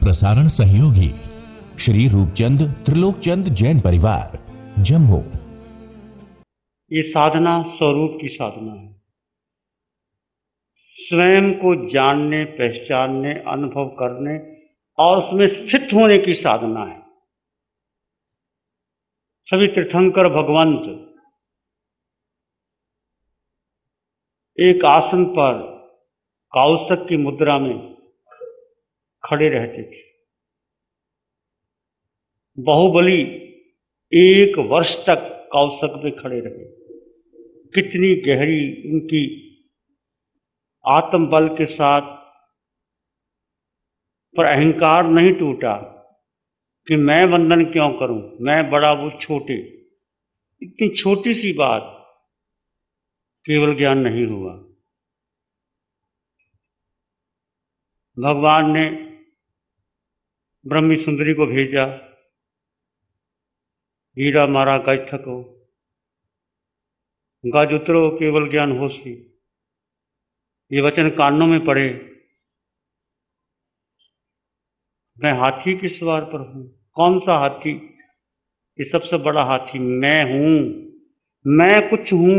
प्रसारण सहयोगी श्री रूपचंद त्रिलोकचंद जैन परिवार, जम्मू। ये साधना स्वरूप की साधना है। स्वयं को जानने, पहचानने, अनुभव करने और उसमें स्थित होने की साधना है। सभी तीर्थंकर भगवंत एक आसन पर काउसक की मुद्रा में खड़े रहते थे। बाहुबली 1 वर्ष तक काउसक में खड़े रहे। कितनी गहरी उनकी आत्मबल के साथ, पर अहंकार नहीं टूटा कि मैं वंदन क्यों करूं, मैं बड़ा वो छोटे। इतनी छोटी सी बात, केवल ज्ञान नहीं हुआ। भगवान ने ब्रह्मी सुंदरी को भेजा, हीरा मारा गज थको, गज उतरो केवल ज्ञान होसी। ये वचन कानों में पड़े। मैं हाथी के सवार पर हूं। कौन सा हाथी? ये सबसे बड़ा हाथी मैं हूं, मैं कुछ हूं।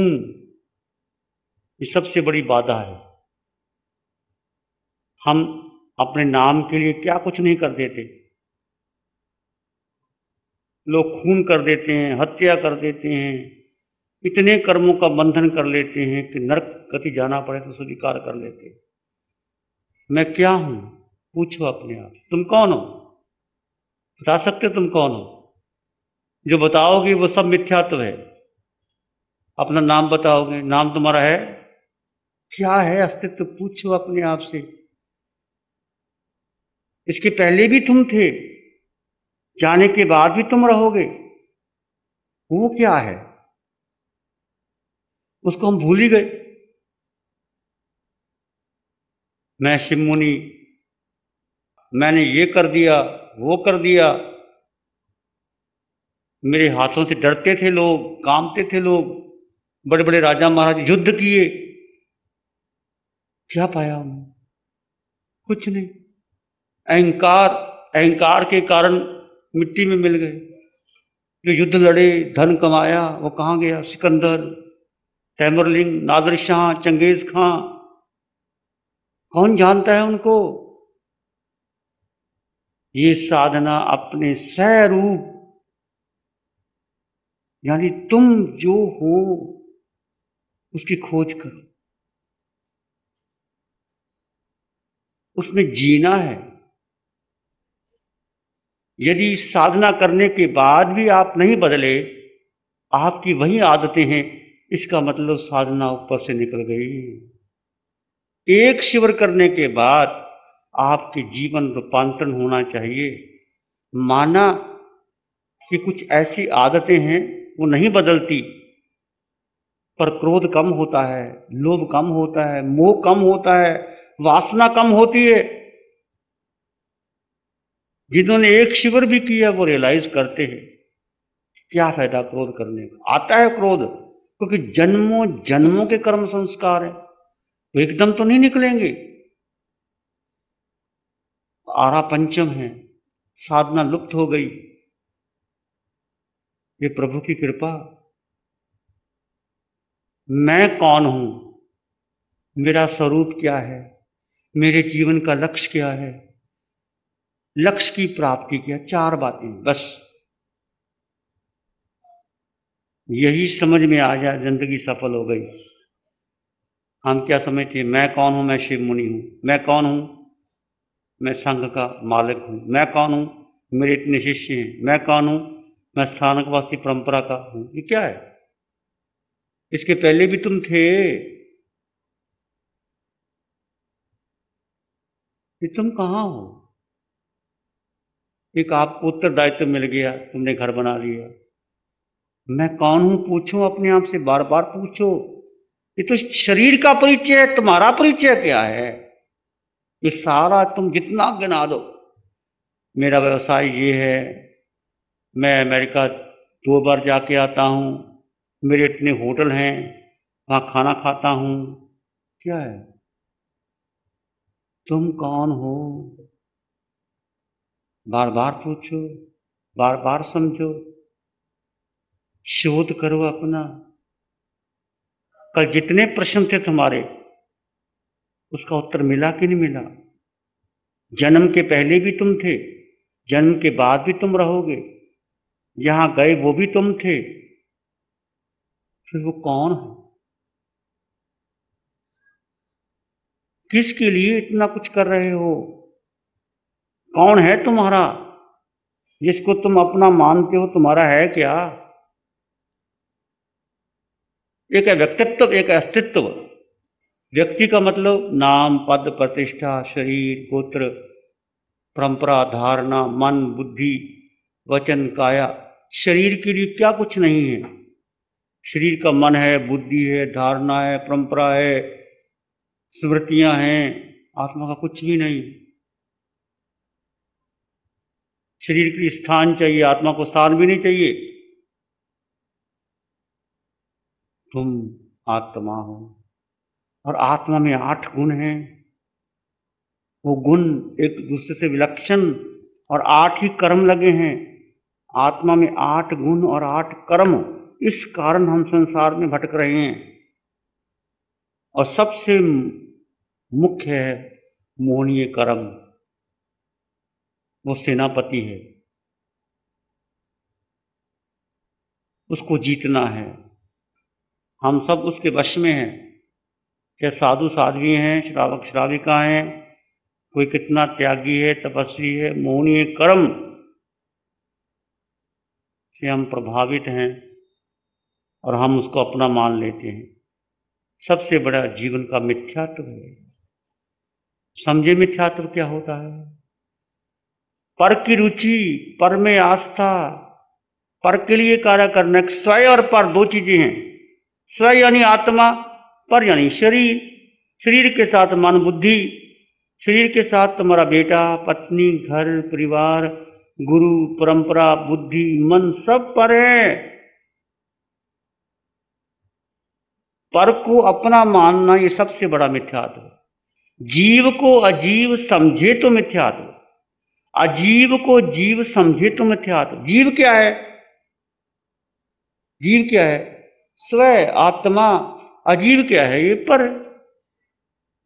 ये सबसे बड़ी बाधा है। हम अपने नाम के लिए क्या कुछ नहीं कर देते। लोग खून कर देते हैं, हत्या कर देते हैं, इतने कर्मों का बंधन कर लेते हैं कि नरक गति जाना पड़े तो स्वीकार कर लेते हैं। मैं क्या हूं? पूछो अपने आप, तुम कौन हो? बता सकते तुम कौन हो? जो बताओगे वो सब मिथ्यात्व है। अपना नाम बताओगे, नाम तुम्हारा है? क्या है अस्तित्व? पूछो अपने आप से। इसके पहले भी तुम थे, जाने के बाद भी तुम रहोगे। वो क्या है? उसको हम भूल ही गए। मैं शिव मुनि, मैंने ये कर दिया, वो कर दिया। मेरे हाथों से डरते थे लोग, कांपते थे लोग। बड़े बड़े राजा महाराज युद्ध किए, क्या पाया उन्होंने? कुछ नहीं। अहंकार, अहंकार के कारण मिट्टी में मिल गए। जो युद्ध लड़े, धन कमाया, वो कहाँ गया? सिकंदर, तैमुरलिंग, नादिर शाह, चंगेज खां, कौन जानता है उनको? ये साधना अपने स्वरूप, यानी तुम जो हो उसकी खोज करो, उसमें जीना है। यदि साधना करने के बाद भी आप नहीं बदले, आपकी वही आदतें हैं, इसका मतलब साधना ऊपर से निकल गई। एक शिविर करने के बाद आपके जीवन रूपांतरण होना चाहिए। माना कि कुछ ऐसी आदतें हैं वो नहीं बदलती, पर क्रोध कम होता है, लोभ कम होता है, मोह कम होता है, वासना कम होती है। जिन्होंने एक शिविर भी किया वो रियलाइज करते हैं क्या फायदा क्रोध करने का। आता है क्रोध क्योंकि जन्मों जन्मों के कर्म संस्कार है, तो एकदम तो नहीं निकलेंगे। आरा पंचम है, साधना लुप्त हो गई। ये प्रभु की कृपा। मैं कौन हूं? मेरा स्वरूप क्या है? मेरे जीवन का लक्ष्य क्या है? लक्ष्य की प्राप्ति क्या? 4 बातें बस। यही समझ में आ जाए, जिंदगी सफल हो गई। हम क्या समझते हैं? मैं कौन हूं? मैं शिव मुनि हूं। मैं कौन हूं? मैं संघ का मालिक हूं। मैं कौन हूं? मेरे इतने शिष्य हैं। मैं कौन हूं? मैं स्थानकवासी परंपरा का हूं। ये क्या है? इसके पहले भी तुम थे। ये तुम कहां हो? एक आपको उत्तरदायित्व मिल गया, तुमने घर बना लिया। मैं कौन हूं? पूछो अपने आप से, बार बार पूछो। ये तो शरीर का परिचय है, तुम्हारा परिचय क्या है? ये सारा तुम जितना गिना दो, मेरा व्यवसाय ये है, मैं अमेरिका 2 बार जाके आता हूं, मेरे इतने होटल हैं, वहां खाना खाता हूं। क्या है? तुम कौन हो? बार बार पूछो, बार बार समझो, शोध करो अपना। कल जितने प्रश्न थे तुम्हारे, उसका उत्तर मिला कि नहीं मिला? जन्म के पहले भी तुम थे, जन्म के बाद भी तुम रहोगे, यहां गए वो भी तुम थे, फिर वो कौन है? किसके लिए इतना कुछ कर रहे हो? कौन है तुम्हारा? जिसको तुम अपना मानते हो, तुम्हारा है क्या? एक है व्यक्तित्व, एक है अस्तित्व। व्यक्ति का मतलब नाम, पद, प्रतिष्ठा, शरीर, गोत्र, परंपरा, धारणा, मन, बुद्धि, वचन, काया। शरीर के लिए क्या कुछ नहीं है। शरीर का मन है, बुद्धि है, धारणा है, परंपरा है, स्मृतियां हैं। आत्मा का कुछ भी नहीं। शरीर के लिए स्थान चाहिए, आत्मा को स्थान भी नहीं चाहिए। तुम आत्मा हो, और आत्मा में 8 गुण हैं। वो गुण एक दूसरे से विलक्षण, और 8 ही कर्म लगे हैं। आत्मा में 8 गुण और 8 कर्म। इस कारण हम संसार में भटक रहे हैं। और सबसे मुख्य है मोहनीय कर्म। वो सेनापति है, उसको जीतना है। हम सब उसके वश में हैं। चाहे साधु साध्वी हैं, श्रावक श्राविका हैं, कोई कितना त्यागी है, तपस्वी है, मोहनीय कर्म से हम प्रभावित हैं और हम उसको अपना मान लेते हैं। सबसे बड़ा जीवन का मिथ्यात्व है। समझे मिथ्यात्व क्या होता है? पर की रुचि, पर में आस्था, पर के लिए कार्य करना। स्वयं और पर 2 चीजें हैं। स्वयं यानी आत्मा, पर यानी शरीर। शरीर के साथ मन, बुद्धि। शरीर के साथ तुम्हारा बेटा, पत्नी, घर, परिवार, गुरु, परंपरा, बुद्धि, मन, सब पर है। पर को अपना मानना ये सबसे बड़ा मिथ्यात्व। जीव को अजीव समझे तो मिथ्यात्व, अजीव को जीव समझे तो मिथ्यात्व। जीव क्या है? जीव क्या है? स्वयं, आत्मा। अजीव क्या है? ये पर।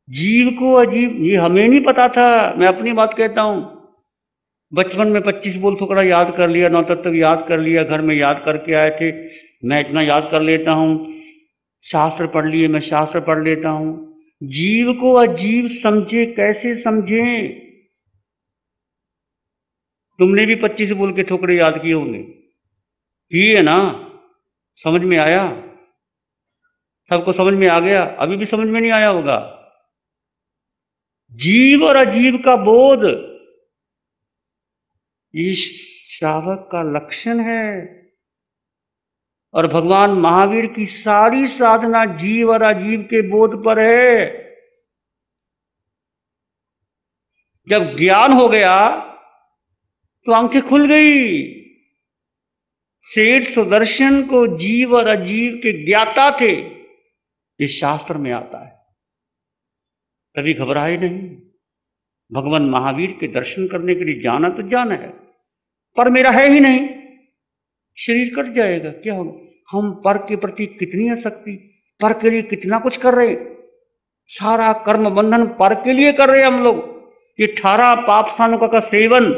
जीव को अजीव, ये हमें नहीं पता था। मैं अपनी बात कहता हूं। बचपन में 25 बोल थोड़ा याद कर लिया, 9 तत्व याद कर लिया, घर में याद करके आए थे। मैं इतना याद कर लेता हूं। शास्त्र पढ़ लिए, मैं शास्त्र पढ़ लेता हूं। जीव को अजीव समझे, कैसे समझे? तुमने भी 25 बोल के थोकड़े याद किए होंगे, किए ना? समझ में आया? सबको समझ में आ गया? अभी भी समझ में नहीं आया होगा। जीव और अजीव का बोध ये श्रावक का लक्षण है। और भगवान महावीर की सारी साधना जीव और अजीव के बोध पर है। जब ज्ञान हो गया तो आंखें खुल गई। सेठ सुदर्शन को जीव और अजीव के ज्ञाता थे, ये शास्त्र में आता है। कभी घबराए नहीं। भगवान महावीर के दर्शन करने के लिए जाना तो जाना है, पर मेरा है ही नहीं, शरीर कट जाएगा, क्या होगा? हम पर के प्रति कितनी आसक्ति, पर के लिए कितना कुछ कर रहे। सारा कर्म बंधन पर के लिए कर रहे हम लोग। ये 18 पाप स्थानों का सेवन,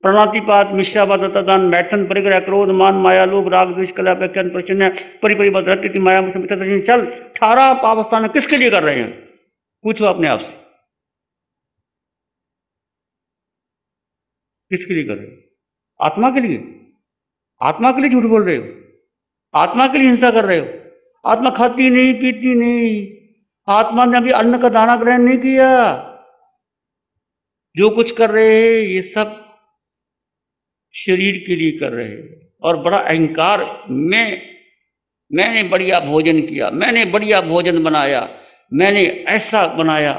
प्रणातिपात, मिश्रावाद, दान, मैथन, परिग्रह, क्रोध, मान, माया, लोभ, राग, द्वेष, कलह, व्याख्यान, प्रचन्न, परिपरिबद्ध, माया, चल 18 पाप स्थान किसके लिए कर रहे हैं? पूछो अपने आप से, किसके लिए कर रहे हो? आत्मा के लिए? आत्मा के लिए झूठ बोल रहे हो? आत्मा के लिए हिंसा कर रहे हो? आत्मा खाती नहीं, पीती नहीं। आत्मा ने अभी अन्न का दाना ग्रहण नहीं किया। जो कुछ कर रहे हैं ये सब शरीर के लिए कर रहे हैं। और बड़ा अहंकार, मैंने बढ़िया भोजन किया, मैंने बढ़िया भोजन बनाया, मैंने ऐसा बनाया,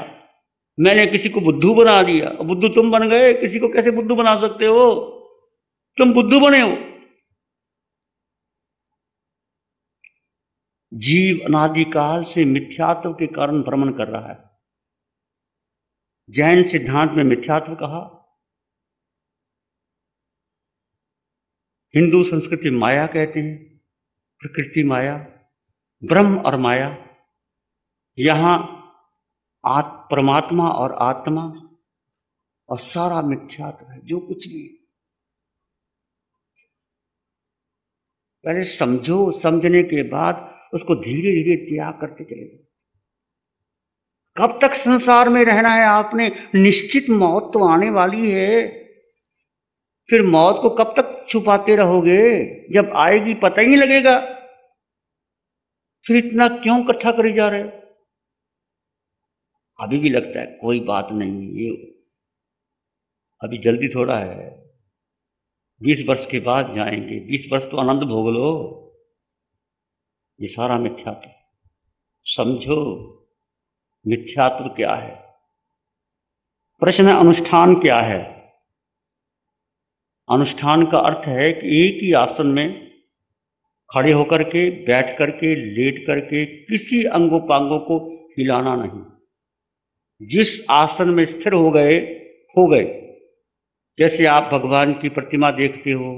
मैंने किसी को बुद्धू बना दिया। बुद्धू तुम बन गए, किसी को कैसे बुद्धू बना सकते हो? तुम बुद्धू बने हो। जीव अनादिकाल से मिथ्यात्व के कारण भ्रमण कर रहा है। जैन सिद्धांत में मिथ्यात्व कहा, हिंदू संस्कृति में माया कहते हैं, प्रकृति माया, ब्रह्म और माया। यहाँ परमात्मा और आत्मा और सारा मिथ्यात्व है, जो कुछ भी। पहले समझो, समझने के बाद उसको धीरे धीरे त्याग करते चले जाओ। कब तक संसार में रहना है आपने? निश्चित मौत तो आने वाली है। फिर मौत को कब तक छुपाते रहोगे? जब आएगी पता ही नहीं लगेगा। फिर इतना क्यों इकट्ठा करे जा रहे हो? अभी भी लगता है कोई बात नहीं, ये अभी जल्दी थोड़ा है, 20 वर्ष के बाद जाएंगे, 20 वर्ष तो आनंद भोग लो। ये सारा मिथ्यात्व समझो। मिथ्यात्व क्या है? प्रश्न है अनुष्ठान क्या है? अनुष्ठान का अर्थ है कि एक ही आसन में खड़े होकर के, बैठ करके, लेट करके किसी अंगोपांगों को हिलाना नहीं। जिस आसन में स्थिर हो गए हो गए। जैसे आप भगवान की प्रतिमा देखते हो,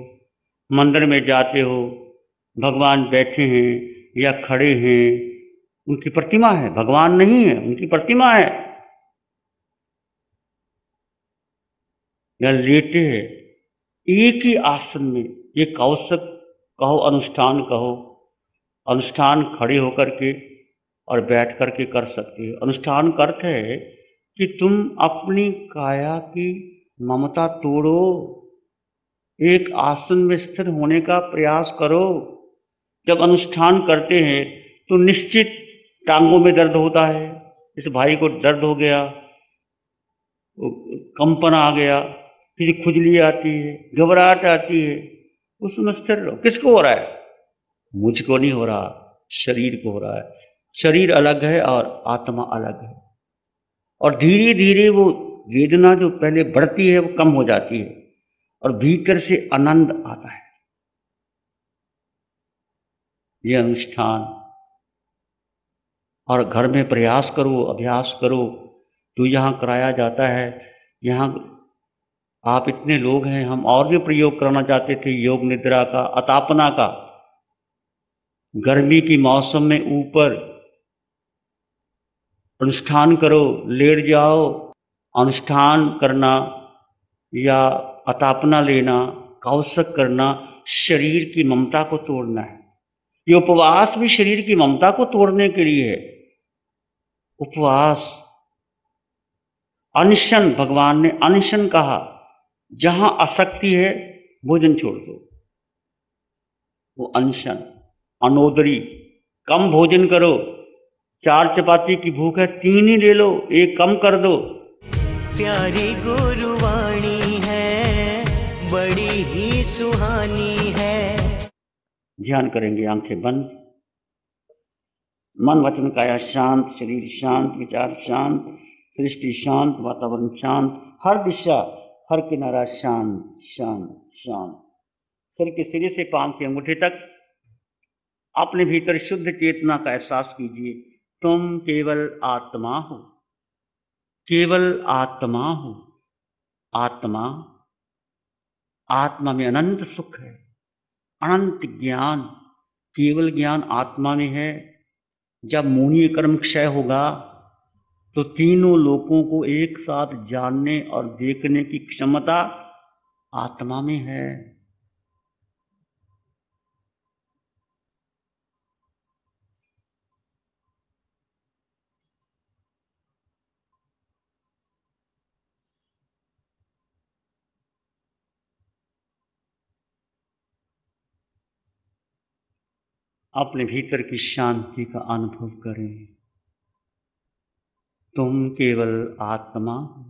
मंदिर में जाते हो, भगवान बैठे हैं या खड़े हैं, उनकी प्रतिमा है, भगवान नहीं है, उनकी प्रतिमा है। या लेटे हैं, एक ही आसन में। ये कौशक कहो, अनुष्ठान कहो। अनुष्ठान खड़े होकर के और बैठ करके कर सकते हो। अनुष्ठान का अर्थ है कि तुम अपनी काया की ममता तोड़ो, एक आसन में स्थिर होने का प्रयास करो। जब अनुष्ठान करते हैं तो निश्चित टांगों में दर्द होता है। इस भाई को दर्द हो गया, कंपन आ गया, फिर खुजली आती है, घबराहट आती है, उसमें स्थिर रहो। किसको हो रहा है? मुझको नहीं हो रहा, शरीर को हो रहा है। शरीर अलग है और आत्मा अलग है। और धीरे धीरे वो वेदना जो पहले बढ़ती है वो कम हो जाती है और भीतर से आनंद आता है। ये अनुष्ठान। और घर में प्रयास करो, अभ्यास करो। तो यहाँ कराया जाता है। यहाँ आप इतने लोग हैं, हम और भी प्रयोग करना चाहते थे, योग निद्रा का, अतापना का। गर्मी की मौसम में ऊपर अनुष्ठान करो, लेट जाओ। अनुष्ठान करना या अतापना लेना, कौशक करना, शरीर की ममता को तोड़ना है। ये उपवास भी शरीर की ममता को तोड़ने के लिए है। उपवास, अनशन, भगवान ने अनशन कहा। जहां आसक्ति है भोजन छोड़ दो, वो अनशन। अनोदरी, कम भोजन करो। 4 चपाती की भूख है, 3 ही ले लो, 1 कम कर दो। प्यारी गुरुवाणी है, बड़ी ही सुहानी है। ध्यान करेंगे, आंखें बंद। मन वचन काया शांत, शरीर शांत, विचार शांत, सृष्टि शांत, वातावरण शांत, हर दिशा, हर किनारा शांत शांत शांत। सिर के सिरे से पांव के अंगूठे तक अपने भीतर शुद्ध चेतना का एहसास कीजिए। तुम केवल आत्मा हो, केवल आत्मा हो। आत्मा, आत्मा में अनंत सुख है, अनंत ज्ञान। केवल ज्ञान आत्मा में है। जब मोहनीय कर्म क्षय होगा तो तीनों लोकों को एक साथ जानने और देखने की क्षमता आत्मा में है। अपने भीतर की शांति का अनुभव करें। तुम केवल आत्मा हो,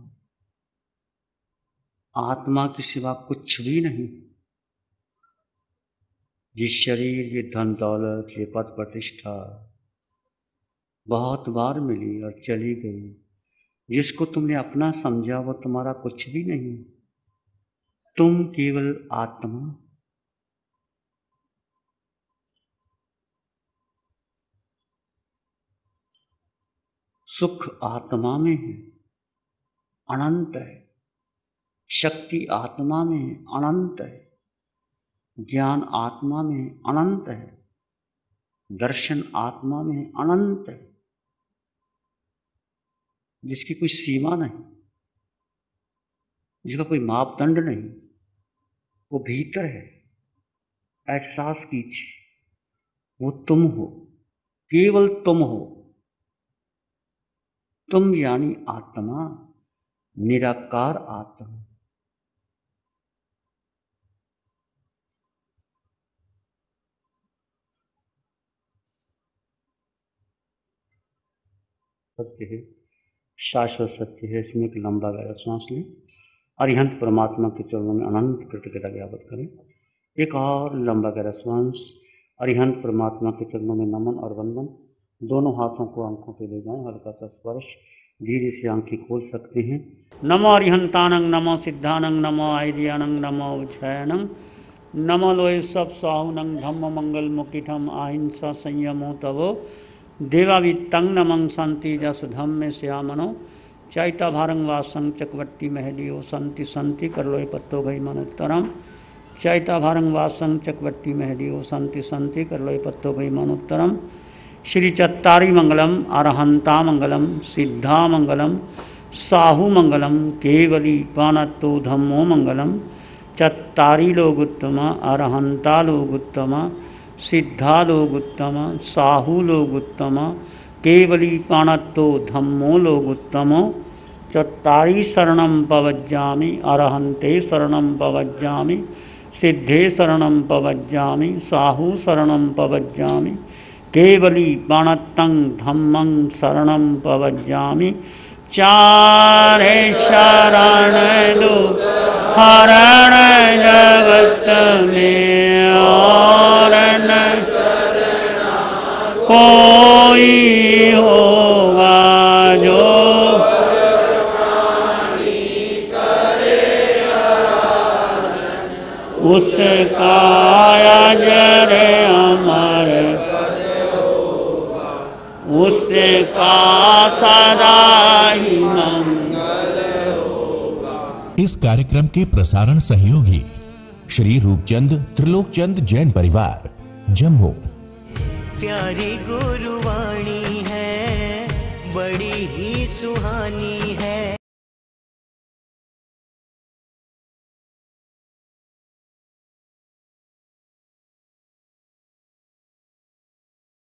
आत्मा के सिवा कुछ भी नहीं। ये शरीर, ये धन दौलत, ये पद प्रतिष्ठा बहुत बार मिली और चली गई। जिसको तुमने अपना समझा वो तुम्हारा कुछ भी नहीं। तुम केवल आत्मा। सुख आत्मा में है, अनंत है। शक्ति आत्मा में है, अनंत है। ज्ञान आत्मा में अनंत है, दर्शन आत्मा में अनंत है, जिसकी कोई सीमा नहीं, जिसका कोई मापदंड नहीं, वो भीतर है। एहसास कीजिए, वो तुम हो, केवल तुम हो। तुम यानी आत्मा, निराकार आत्मा। सत्य है, शाश्वत सत्य है। इसमें एक लंबा गहरा सांस लें। अरिहंत परमात्मा के चरणों में अनंत कृतज्ञता ज्ञापन करें। एक और लंबा गहरा सांस। अरिहंत परमात्मा के चरणों में नमन और वंदन। दोनों हाथों को आंखों पे ले जाएं, हल्का सा स्पर्श। धीरे से आंखें खोल सकते हैं। नमो अरिहंतानंग, नमो सिद्धानंग, नमो आयर्यानंग, नमो उज्जयनंग, नमो लोय सब साहुनंग, धम्म मंगल मुकिठम अहिंसा संयमो तवो देवावित्तं नमं शांति जसुधम में श्यामनो चैता भारंग वासंग चकवट्टी महलियो संति संति कर लोय पत्तो गई मनोत्तरम। चैता भारंग वासंग चकवट्टी महलियो संति संति कर लोय पत्तो गई मनोत्तरम। श्री चत्तारी मंगलम, अरहंता मंगलम, सिद्धा मंगलम, साहू मंगलम, केवली पानत्तो धम्मो मंगलम। चत्तारी लोग उत्तम, अरहंता लोग उत्तम, सिद्धा लोग उत्तम, साहू लोग उत्तम, केवली पाणत्तो धम्मो लोग उत्तम। चत्तारी शरणं पवज्जामि, अरहन्ते शरणं पवज्जामि, सिद्धे शरणं पवज्जामि, साहू शरणं पवज्जामि, केवली पाणत्तं धम्मं शरणं पवज्जामि। चारे शरण दो हरण जगत में और न कोई होगा जो उसका अजर अमर, उसका सदा ही मंगल होगा। इस कार्यक्रम के प्रसारण सहयोगी श्री रूपचंद त्रिलोकचंद जैन परिवार, जम्मू। प्यारी गुरुवाणी है, बड़ी ही सुहानी